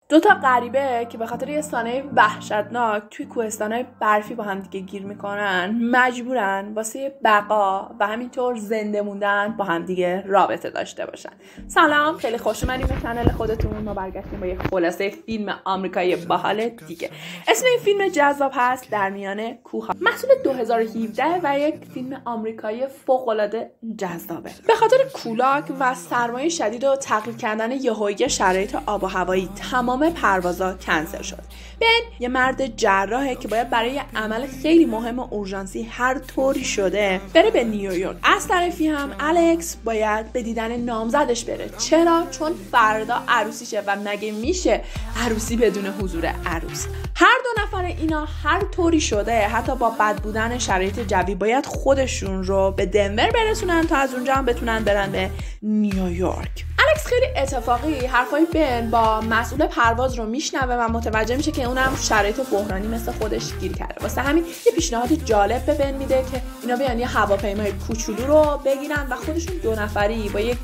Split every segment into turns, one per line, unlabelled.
دوتا غریبه که به خاطر یه سانحه وحشتناک توی کوهستان‌های برفی با هم دیگه گیر میکنن مجبورن واسه بقا و همینطور زنده موندن با هم دیگه رابطه داشته باشن. سلام، خیلی خوش اومدین به کانال خودتون. ما برگشتیم با یه خلاصه فیلم آمریکایی باحال دیگه. اسم این فیلم جذاب هست در میان کوه‌ها. محصول 2017 و یک فیلم آمریکایی فوق‌العاده جذابه. به خاطر کولاک و سرمایه شدید و تغییر کردن یهویی شرایط آب و هوایی تمام پروازا کنسل شد. بن یه مرد جراحه که باید برای عمل خیلی مهم و اورژانسی هر طوری شده بره به نیویورک. از طرفی هم الکس باید به دیدن نامزدش بره. چرا؟ چون فردا عروسیشه و مگه میشه عروسی بدون حضور عروس؟ هر دو نفر اینا هر طوری شده حتی با بد بودن شرایط جوی باید خودشون رو به دنور برسونن تا از اونجا هم بتونن برن به نیویورک. الکس خیلی اتفاقی حرفای بن با مسئول پرواز رو میشنوه و متوجه میشه که اونم شرایط بحرانی مثل خودش گیر کرده. واسه همین یه پیشنهاد جالب به بن میده که اینا بیان یه هواپیمای کوچولو رو بگیرن و خودشون دو نفری با یک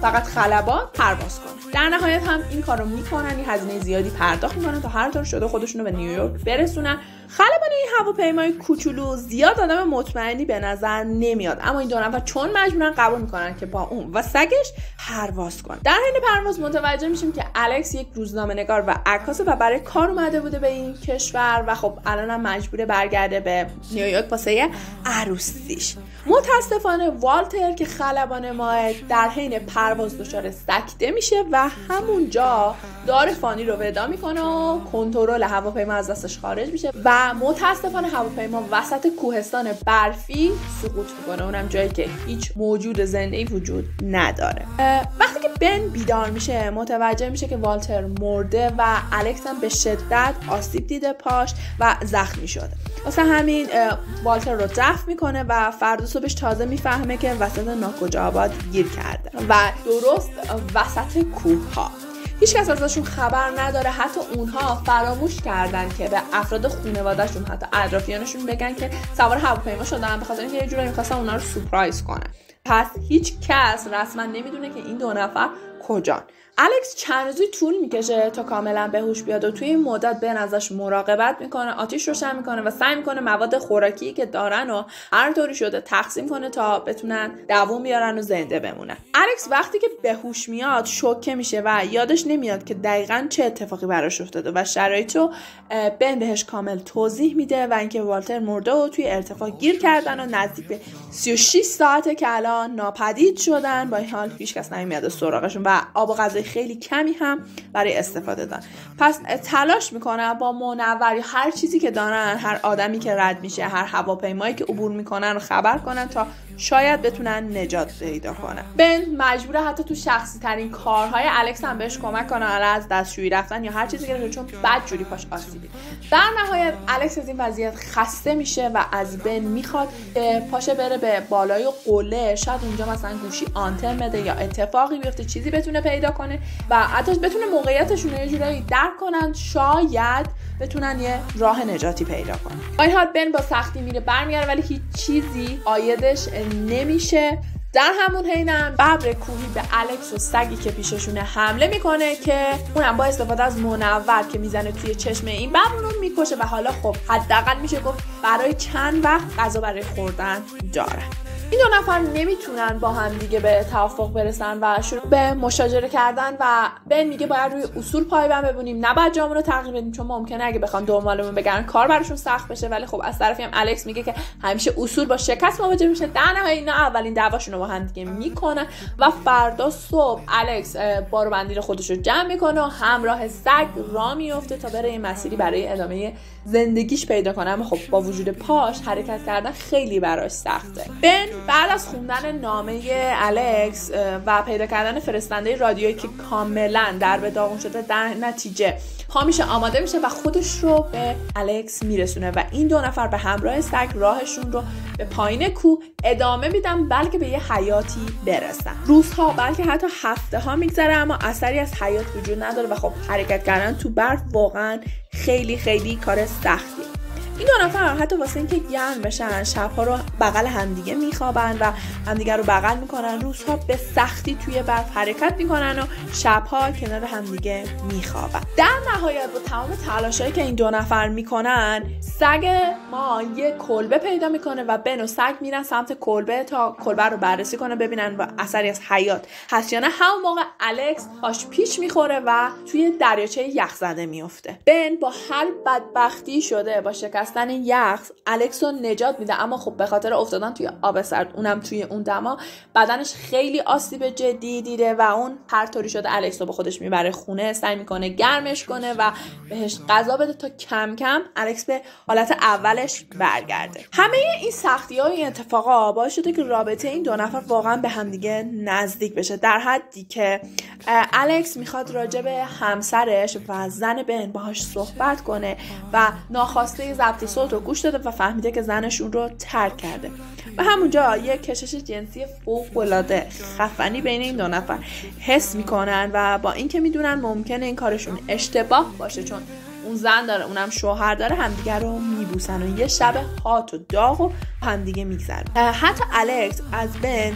فقط خلبان پرواز کنن. در نهایت هم این کارو میکنن، یه هزینه زیادی پرداخت میکنن تا هر طور شده خودشون رو به نیویورک برسونن. خلبان این هواپیمای کوچولو زیاد آدم مطمئنی به نظر نمیاد، اما این دو نفر چون مجبورن قبول میکنن که با اون و سگش پرواز کنن. در حین پرواز متوجه میشیم که الکس یک روزنامه‌نگار و عکاسه و برای کار اومده بوده به این کشور و خب الانم مجبوره برگرده به نیویورک واسه عروسیش. متاسفانه والتر که خلبان ماه در حین پرواز دچار سکته میشه و همونجا دار فانی رو ودا میکنه و کنترل هواپیما از دستش خارج میشه و متاسفانه هواپیما وسط کوهستان برفی سقوط میکنه، اونم جایی که هیچ موجود زنده‌ای وجود نداره. وقتی که بن بیدار میشه متوجه میشه که والتر مرده و الکس هم به شدت آسیب دیده پاش و زخمی شده. واسه همین والتر رو دفن میکنه و فردا صبحش تازه میفهمه که وسط ناکجا آباد گیر کرده و درست وسط کوه ها. هیچ کس ازشون خبر نداره، حتی اونها فراموش کردن که به افراد خانواده‌شون حتی اطرافیانشون بگن که سوار هواپیما شدن، به خاطر اینکه یه جوری می‌خواستن اونا رو سورپرایز کنن. پس هیچ کس رسما نمیدونه که این دو نفر کجان. الکس چند روزی طول میکشه تا کاملا به هوش بیاد و توی این مدت بن ازش مراقبت میکنه، آتیش روشن میکنه و سعی میکنه مواد خوراکی که دارن و هر طوری شده تقسیم کنه تا بتونن دووم بیارن و زنده بمونن. الکس وقتی که به هوش میاد شوکه میشه و یادش نمیاد که دقیقاً چه اتفاقی براش افتاده و شرایطو بن بهش کامل توضیح میده و اینکه والتر مرده و توی ارتفاع گیر کردن و نزدیک به 36 ساعته که الان ناپدید شدن. با این حال هیچکس نمیاد سراغشون و آب و غذای خیلی کمی هم برای استفاده دارن. پس تلاش میکنن با منور هر چیزی که دارن، هر آدمی که رد میشه، هر هواپیمایی که عبور میکنن رو خبر کنن تا شاید بتونن نجات پیدا کنن. بن مجبوره حتی تو شخصی ترین کارهای الکس هم بهش کمک کنه، از دستشویی رفتن یا هر چیزی که چون بد جوری پاش آسیبی. در نهایت الکس از این وضعیت خسته میشه و از بن میخواد که پاشه بره به بالای قله، شاید اونجا مثلا گوشی آنتن بده یا اتفاقی بیفته چیزی بتونه پیدا کنه و حتی بتونه موقعیتشون رو یه جوری درک کنن، شاید بتونن یه راه نجاتی پیدا کنن. با این حال بن با سختی میره برمیگره ولی هیچ چیزی عایدش نمیشه. در همون حینم ببر کوهی به الکس و سگی که پیششونه حمله میکنه که اونم با استفاده از منور که میزنه توی چشم این ببر رو میکشه و حالا خب حداقل میشه گفت برای چند وقت غذا برای خوردن داره. این دو نفر نمیتونن با هم دیگه به توافق برسن و شروع به مشاجره کردن و بن میگه باید روی اصول پایبند بمونیم، نباید جامون رو تغییر بدیم چون ممکنه اگه بخوام دنبالمون بگردن کار براشون سخت بشه. ولی خب از طرفی هم الکس میگه که همیشه اصول با شکست مواجه میشه. در نهایت اینا اولین دعواشون رو با هم دیگه میکنن و فردا صبح الکس بار و بندیل خودش رو جمع میکنه و همراه سگ راه میفته تا بره این مسیری برای ادامه زندگیش پیدا کنه. اما خب با وجود پاش حرکت کردن خیلی براش سخته. بن بعد از خوندن نامه الکس و پیدا کردن فرستنده رادیویی که کاملا در به داغون شده، در نتیجه پا میشه، آماده میشه و خودش رو به الکس میرسونه و این دو نفر به همراه سگ راهشون رو به پایین کوه ادامه میدن بلکه به یه حیاتی برسن. روزها بلکه حتی هفته ها میگذره اما اثری از حیات وجود نداره و خب حرکت کردن تو برف واقعا خیلی خیلی کار سختیه. این دو نفر حتی واسه اینکه گرم بشن شبها رو بغل همدیگه میخوابن و همدیگه رو بغل میکنن، روزها به سختی توی برف حرکت میکنن و شبها کنار همدیگه میخوابن. در نهایت با تمام تلاشایی که این دو نفر میکنن، سگ ما یه کلبه پیدا میکنه و بن و سگ میرن سمت کلبه تا کلبه رو بررسی کنه ببینن و اثری از حیات هست یا نه. همون موقع الکس پاش پیچ میخوره و توی دریاچه یخ زده میفته. بن با هر بدبختی شده با شکستن یخ الکس رو نجات میده، اما خب به خاطر افتادن توی آب سرد، اونم توی اون دما، بدنش خیلی آسیب جدی دیده و اون هر طوری شده الکس رو با خودش میبره خونه، سعی میکنه گرمش کنه و بهش غذا بده تا کم کم الکس به حالت اولش برگرده. همه این سختی‌ها و این اتفاقا باعث شده که رابطه این دو نفر واقعا به همدیگه نزدیک بشه، در حدی که الکس میخواد راجع به همسرش و زن بن باهاش صحبت کنه و ناخواسته ضبط صوت رو گوش داده و فهمیده که زنش اون رو ترک کرده و همونجا یک کشش جنسی فوق‌العاده خفنی بین این دو نفر حس میکنن و با اینکه میدونن ممکنه این کارشون اشتباه باشه چون اون زن داره اونم شوهر داره، همدیگه رو میبوسن و یه شب هات و داغ و همدیگه میگذرن. حتی الکس از بن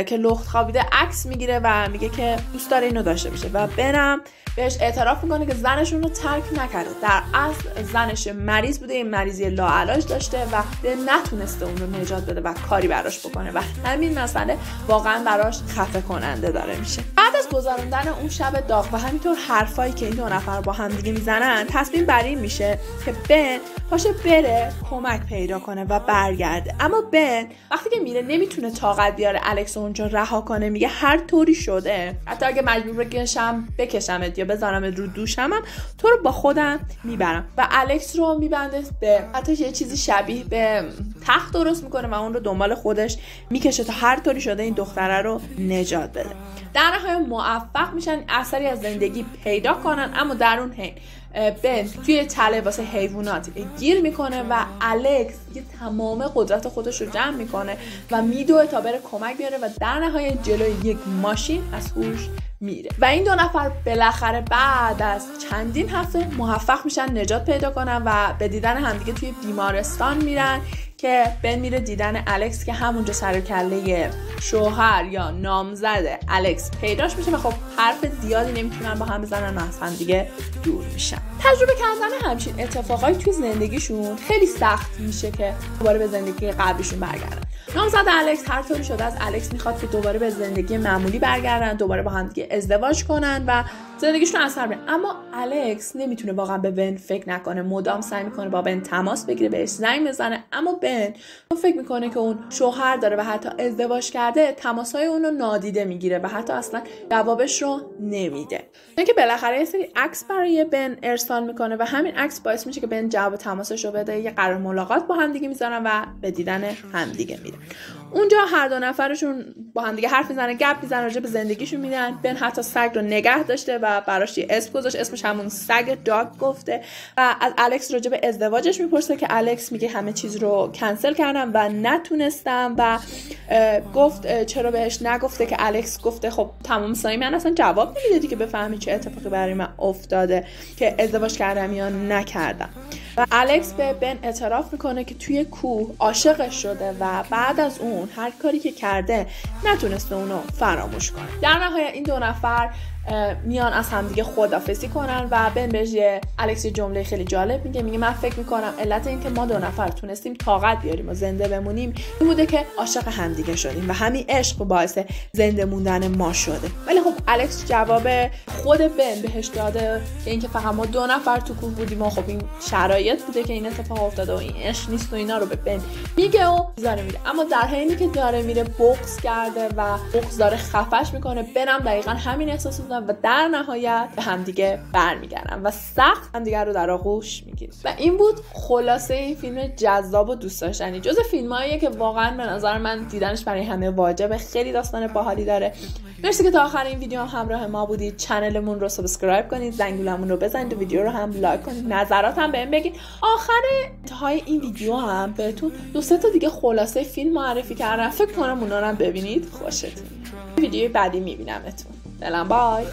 که لخت خوابیده عکس میگیره و میگه که دوست داره اینو داشته باشه و بنم بهش اعتراف میکنه که زنشون رو ترک نکرده. در اصل زنش مریض بوده، این مریضی لاعلاج داشته و نتونسته اون رو نجات بده و کاری براش بکنه و همین مسئله واقعا براش خفه کننده داره میشه. بعد از گذراندن اون شب داغ و همینطور حرفایی که این دو نفر با هم دیگه میزنن، تصمیم بر این میشه که بن پاشه بره کمک پیدا کنه و برگرده. اما بن وقتی که میره نمیتونه طاقت بیاره الکس اونجا رها کنه، میگه هر طوری شده حتی اگه مجبور بکشمت یا بذارمت رو دوشم تو رو با خودم میبرم و الکس رو میبنده به حتی یه چیزی شبیه به تخت درست میکنه و اون رو دنبال خودش میکشه تا هر طوری شده این دختره رو نجات بده. در نهایت موفق میشن اثری از زندگی پیدا کنن، اما در اون حین بن توی تله واسه حیوانات گیر میکنه و الکس یه تمام قدرت خودش رو جمع میکنه و میدوه تا بره کمک بیاره و در نهایت جلوی یک ماشین از هوش میره و این دو نفر بالاخره بعد از چندین هفته موفق میشن نجات پیدا کنن و به دیدن همدیگه توی بیمارستان میرن که بن میره دیدن الکس که همونجا سر کله شوهر یا نامزد الکس پیداش میشه و خب حرف زیادی نمیتونن با هم بزنن و از هم دیگه دور میشن. تجربه کردن همچین اتفاقایی توی زندگیشون خیلی سخت میشه که دوباره به زندگی قبلیشون برگردن. نامزد الکس هر طوری شده از الکس میخواد که دوباره به زندگی معمولی برگردن، دوباره با هم دیگه ازدواج کنن و زندگیشون اثر بره، اما الکس نمیتونه واقعا به بن فکر نکنه، مدام سعی میکنه با بن تماس بگیره، بهش زنگ بزنه، اما بن فکر میکنه که اون شوهر داره و حتی ازدواج کرده، تماسهای اون رو نادیده میگیره و حتی اصلا جوابش رو نمیده. اینکه بالاخره یه سری عکس برای بن ارسال میکنه و همین عکس باعث میشه که بن جواب تماسش رو بده، یه قرار ملاقات با هم دیگه میذارن و به دیدن هم دیگه میرن. اونجا هر دو نفرشون با هم دیگه حرف میزنن، گپ میزنن، راجع به زندگیشون میگن. بن حتی سگ رو نگه داشته و براش یه اسم گذاشت، اسمش همون سگ داگ گفته و از الکس راجع به ازدواجش میپرسه که الکس میگه همه چیز رو کنسل کردم و نتونستم و گفت چرا بهش نگفته که الکس گفته خب تمام سایی من اصلا جواب نمیدادی که بفهمی چه اتفاقی برای من افتاده که ازدواج کردم یا نکردم. و الکس به بن اعتراف میکنه که توی کوه عاشقش شده و بعد از اون هر کاری که کرده نتونسته اونو فراموش کنه. در نهایت این دو نفر میان از همدیگه خداحافظی کنن و بن بهش الکس جمله خیلی جالب میگه من فکر میکنم علت این که ما دو نفر تونستیم طاقت بیاریم و زنده بمونیم این بوده که عاشق همدیگه شدیم و همین عشق باعث زنده موندن ما شده. ولی خب الکس جواب خود بن بهش داده که اینکه فقط ما دو نفر تو کوه بودیم و خب این شرایط بوده که این اتفاق افتاده و این عشق نیست و اینا رو به بن میگه و داره میره. اما در حینی که داره میره بغض کرده و بغض داره خفش میکنه. بنم دقیقاً همین احساس و در نهایت به همدیگه برمیگردن و سخت همدیگه رو در آغوش میگیرن. و این بود خلاصه این فیلم جذاب و دوست داشتنی، جز فیلماییه که واقعا به نظر من دیدنش برای همه واجبه. خیلی داستان باحالی داره. مرسی که تا آخر این ویدیو همراه ما بودید. چنلمون رو سابسکرایب کنید، زنگولمون رو بزنید و ویدیو رو هم لایک کنید، نظرات هم بهم بگید. آخر انتهای این ویدیو هم بهتون دو سه تا دیگه خلاصه فیلم معرفی کردم، فکر کنم اونا رو هم ببینید، خوشتون میاد. ویدیو بعدی میبینمتون. دلم بای.